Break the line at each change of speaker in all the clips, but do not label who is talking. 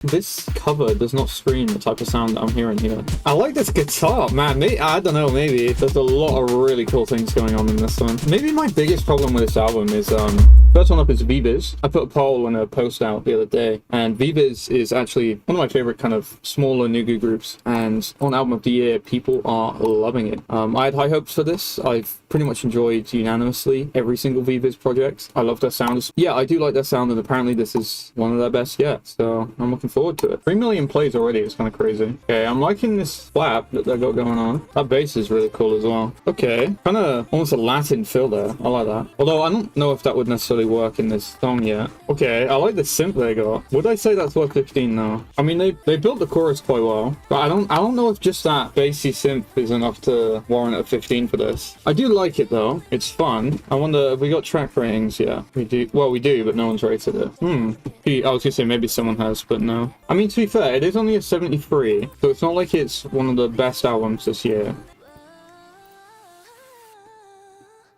This cover does not scream the type of sound that I'm hearing here. I like this guitar, man. I don't know, maybe. There's a lot of really cool things going on in this one. Maybe my biggest problem with this album is, first one up is VIVIZ. I put a poll and a post out the other day, and VIVIZ is actually one of my favorite kind of smaller Nugu groups, and on Album of the Year, people are loving it. I had high hopes for this. I've pretty much enjoyed unanimously every single VIVIZ project. I love their sound. Yeah, I do like their sound, and apparently this is one of their best yet, so I'm looking forward to it. 3 million plays already. It's kind of crazy. Okay, I'm liking this flap that they got going on. That bass is really cool as well. Okay, kind of almost a Latin feel there. I like that. Although I don't know if that would necessarily work in this song yet. Okay, I like the synth they got. Would I say that's worth 15 though? I mean, they built the chorus quite well, but I don't know if just that bassy synth is enough to warrant a 15 for this. I do like it though. It's fun. I wonder if we got track ratings. Yeah, we do. Well, we do, but no one's rated it. I was gonna say maybe someone has, but no. I mean, to be fair, it is only a 73, so it's not like it's one of the best albums this year.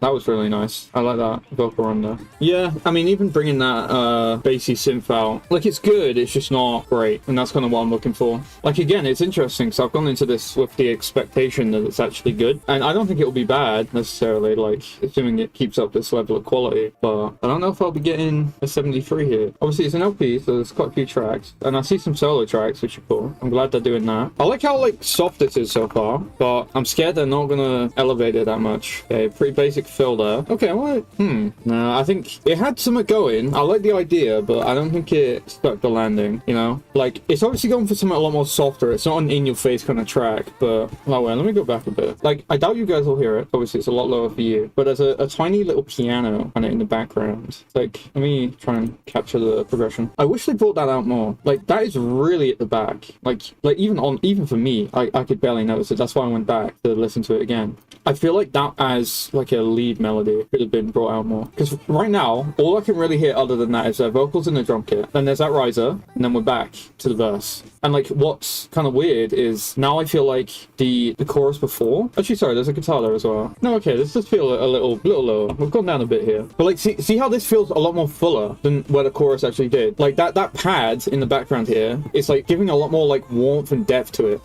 That was really nice. I like that vocal run there. Yeah, I mean, even bringing that bassy synth out, like, it's good, it's just not great, and that's kind of what I'm looking for. Like, again, it's interesting, so I've gone into this with the expectation that it's actually good, and I don't think it'll be bad, necessarily, like, assuming it keeps up this level of quality, but I don't know if I'll be getting a 73 here. Obviously, it's an LP, so there's quite a few tracks, and I see some solo tracks, which are cool. I'm glad they're doing that. I like how, like, soft this is so far, but I'm scared they're not gonna elevate it that much. Okay, pretty basic fill there. Okay, what? No, I think it had something going. I like the idea, but I don't think it stuck the landing, you know? Like, it's obviously going for something a lot more softer. It's not an in-your-face kind of track, but... Oh, well, let me go back a bit. Like, I doubt you guys will hear it. Obviously, it's a lot lower for you. But there's a tiny little piano kind of in the background. Like, let me try and capture the progression. I wish they brought that out more. Like, that is really at the back. Like even for me, I could barely notice it. That's why I went back to listen to it again. I feel like that as, like, a lead melody could have been brought out more, because right now all I can really hear other than that is their vocals in the drum kit, then there's that riser, and then we're back to the verse. And like, what's kind of weird is now I feel like the chorus before, actually sorry, there's a guitar there as well. No, okay, this does feel a little lower. We've gone down a bit here, but like, see how this feels a lot more fuller than where the chorus actually did. Like that pad in the background here, it's like giving a lot more like warmth and depth to it.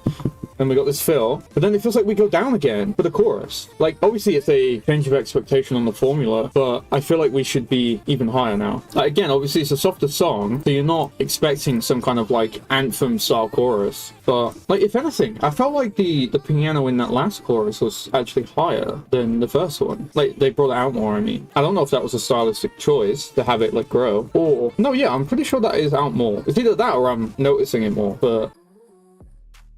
And we got this fill, but then it feels like we go down again for the chorus. Like, obviously it's a change of expectation on the formula, but I feel like we should be even higher now. Like, again, obviously it's a softer song, so you're not expecting some kind of like anthem style chorus. But like, if anything, I felt like the piano in that last chorus was actually higher than the first one. Like, they brought it out more, I mean. I don't know if that was a stylistic choice to have it like grow, or no, yeah, I'm pretty sure that is out more. It's either that or I'm noticing it more, but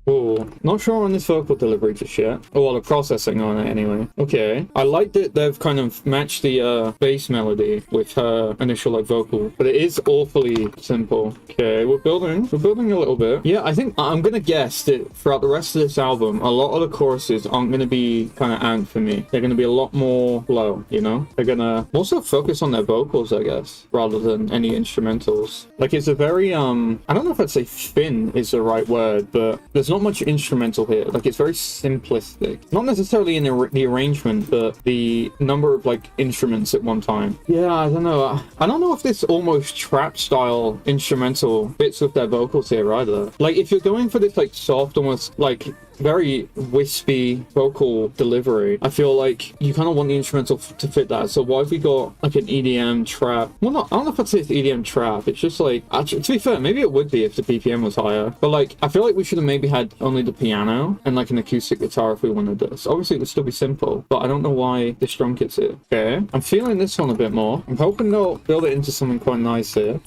oh, not sure on this vocal delivery just yet. Oh, well, the processing on it anyway. Okay. I like that they've kind of matched the bass melody with her initial like vocal, but it is awfully simple. Okay, we're building a little bit. Yeah, I think I'm gonna guess that throughout the rest of this album, a lot of the choruses aren't gonna be kind of ant for me. They're gonna be a lot more low, you know? They're gonna also focus on their vocals, I guess, rather than any instrumentals. Like, it's a very, I don't know if I'd say thin is the right word, but there's not much instrumental here. Like, it's very simplistic, not necessarily in the arrangement, but the number of like instruments at one time. Yeah, I don't know if this almost trap style instrumental fits with their vocals here either. Like, if you're going for this like soft, almost like very wispy vocal delivery, I feel like you kind of want the instrumental to fit that. So why have we got like an EDM trap? Well, I don't know if I'd say it's EDM trap. It's just like, actually, to be fair, maybe it would be if the BPM was higher, but like, I feel like we should have maybe had only the piano and like an acoustic guitar if we wanted this. Obviously it would still be simple, but I don't know why this drum kit's here. Okay, I'm feeling this one a bit more. I'm hoping they'll build it into something quite nice here.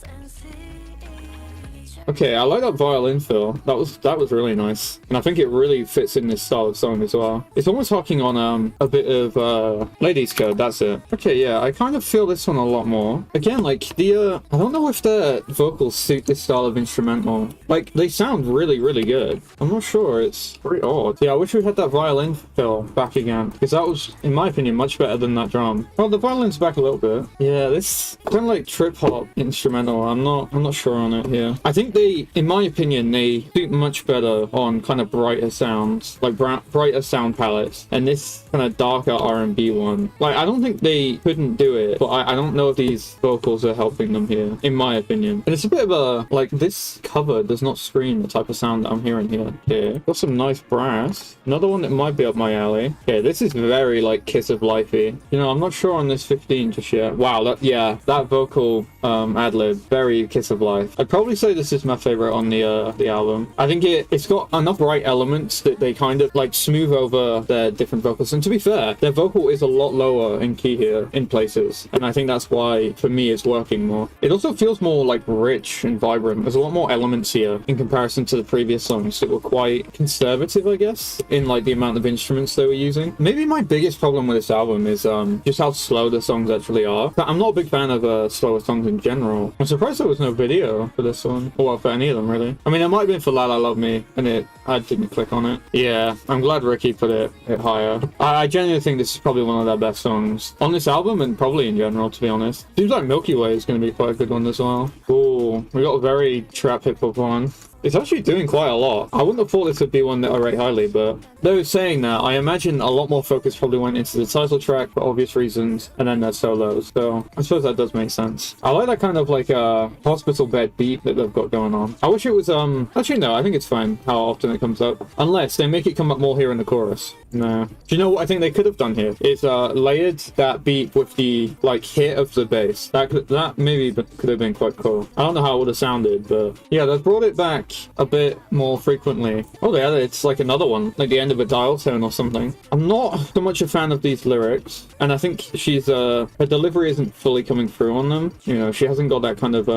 Okay, I like that violin fill. That was really nice, and I think it really fits in this style of song as well. It's almost harking on a bit of Ladies Code. That's it. Okay, yeah, I kind of feel this one a lot more. Again, like the I don't know if the vocals suit this style of instrumental. Like, they sound really good. I'm not sure. It's very odd. Yeah, I wish we had that violin fill back again, because that was, in my opinion, much better than that drum. Well, the violin's back a little bit. Yeah, this kind of like trip hop instrumental. I'm not sure on it here. I think think they, in my opinion, they do much better on kind of brighter sounds, like brighter sound palettes, and this kind of darker R&B one. Like, I don't think they couldn't do it, but I don't know if these vocals are helping them here, in my opinion. And it's a bit of a, like, this cover does not scream the type of sound that I'm hearing here. Okay, got some nice brass. Another one that might be up my alley. Okay, this is very, like, Kiss of Life-y. You know, I'm not sure on this 15 just yet. Wow, that vocal ad-lib, very Kiss of Life. I'd probably say this is my favorite on the album. I think it's got enough bright elements that they kind of, like, smooth over their different vocals. And to be fair, their vocal is a lot lower in key here in places, and I think that's why, for me, it's working more. It also feels more, like, rich and vibrant. There's a lot more elements here in comparison to the previous songs that were quite conservative, I guess, in, like, the amount of instruments they were using. Maybe my biggest problem with this album is just how slow the songs actually are. I'm not a big fan of slower songs in general. I'm surprised there was no video for this one, or well, for any of them, really. I mean, it might have been for La La Love Me, and I didn't click on it. Yeah, I'm glad Ricky put it higher. I genuinely think this is probably one of their best songs on this album, and probably in general, to be honest. Seems like Milky Way is going to be quite a good one as well. Cool. We got a very trap hip-hop one. It's actually doing quite a lot. I wouldn't have thought this would be one that I rate highly, but though saying that, I imagine a lot more focus probably went into the title track for obvious reasons, and then their solos, so I suppose that does make sense. I like that kind of like hospital bed beat that they've got going on. I wish it was, actually no, I think it's fine how often it comes up, unless they make it come up more here in the chorus. No. Do you know what I think they could have done here? Is layered that beat with the, like, hit of the bass. That maybe could have been quite cool. I don't know how it would have sounded, but yeah, they've brought it back a bit more frequently. Oh yeah, it's like another one, like the end of a dial tone or something. I'm not so much a fan of these lyrics, and I think she's her delivery isn't fully coming through on them. You know, she hasn't got that kind of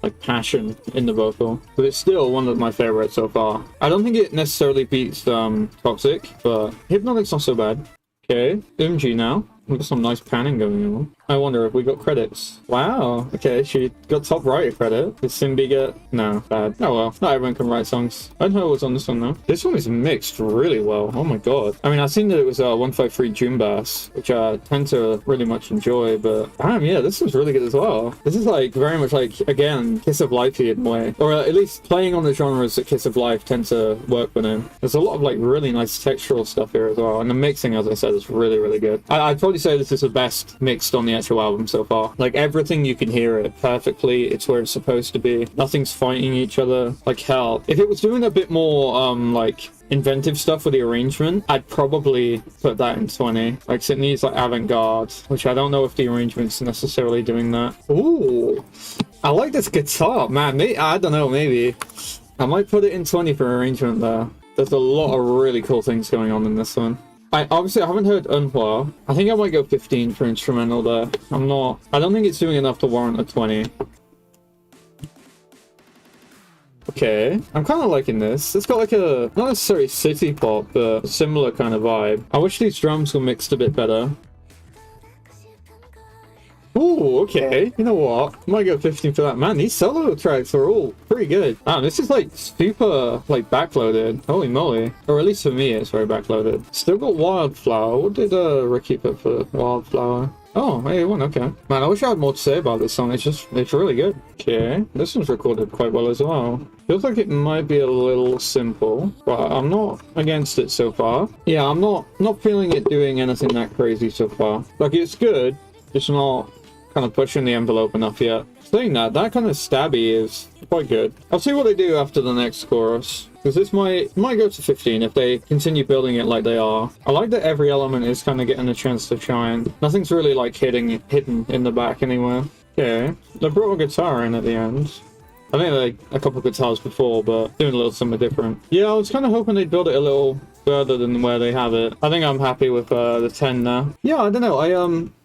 like passion in the vocal, but it's still one of my favorites so far. I don't think it necessarily beats Toxic, but Hipnotic's not so bad. Okay, Umji now. We've got some nice panning going on. I wonder if we got credits. Wow. Okay, she got top writer credit. Did SinB get? No, bad. Oh well. Not everyone can write songs. Eunha was on this one though. This one is mixed really well. Oh my god. I mean, I've seen that it was 153 June bass, which I tend to really much enjoy, but damn, yeah, this was really good as well. This is like very much like, again, Kiss of Life-y in a way. Or at least playing on the genres that Kiss of Life tend to work within. There's a lot of like really nice textural stuff here as well. And the mixing, as I said, is really, really good. I'd probably say this is the best mixed on the actual album so far. Like everything, you can hear it perfectly. It's where it's supposed to be. Nothing's fighting each other. Like hell, if it was doing a bit more like inventive stuff with the arrangement, I'd probably put that in 20. Like it needs like avant-garde, which I don't know if the arrangement's necessarily doing that. Ooh, I like this guitar, man. I don't know, maybe I might put it in 20 for arrangement there. There's a lot of really cool things going on in this one. I haven't heard Eunha. I think I might go 15 for instrumental there. I don't think it's doing enough to warrant a 20. Okay, I'm kind of liking this. It's got like a, not necessarily city pop, but a similar kind of vibe. I wish these drums were mixed a bit better. Ooh, okay. You know what? I might go 15 for that. Man, these solo tracks are all pretty good. Wow, this is like super like backloaded. Holy moly. Or at least for me, it's very backloaded. Still got Wildflower. What did Ricky put for Wildflower? Oh, hey, one, okay. Man, I wish I had more to say about this song. It's really good. Okay, this one's recorded quite well as well. Feels like it might be a little simple, but I'm not against it so far. Yeah, I'm not feeling it doing anything that crazy so far. Like, it's good, just not kind of pushing the envelope enough yet. Saying that kind of stabby is quite good. I'll see what they do after the next chorus, because this might go to 15 if they continue building it like they are. I like that every element is kind of getting a chance to shine. Nothing's really like hidden in the back anywhere. Okay, they brought a guitar in at the end. I think like a couple of guitars before, but doing a little something different. Yeah, I was kind of hoping they'd build it a little further than where they have it. I think I'm happy with the 10 now. Yeah, I don't know.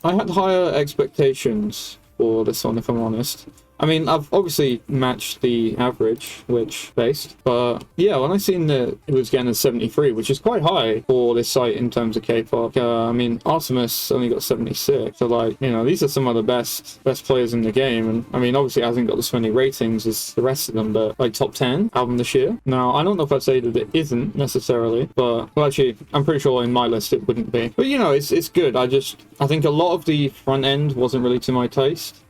I had higher expectations for this one, if I'm honest. I mean, I've obviously matched the average, which based, but yeah, when I seen that it was getting a 73, which is quite high for this site in terms of K-pop. I mean, Artemis only got 76, so like, you know, these are some of the best players in the game, and I mean, obviously it hasn't got as many ratings as the rest of them, but like top 10 album this year. Now, I don't know if I'd say that it isn't necessarily, but well, actually, I'm pretty sure in my list it wouldn't be. But you know, it's good. I think a lot of the front end wasn't really to my taste.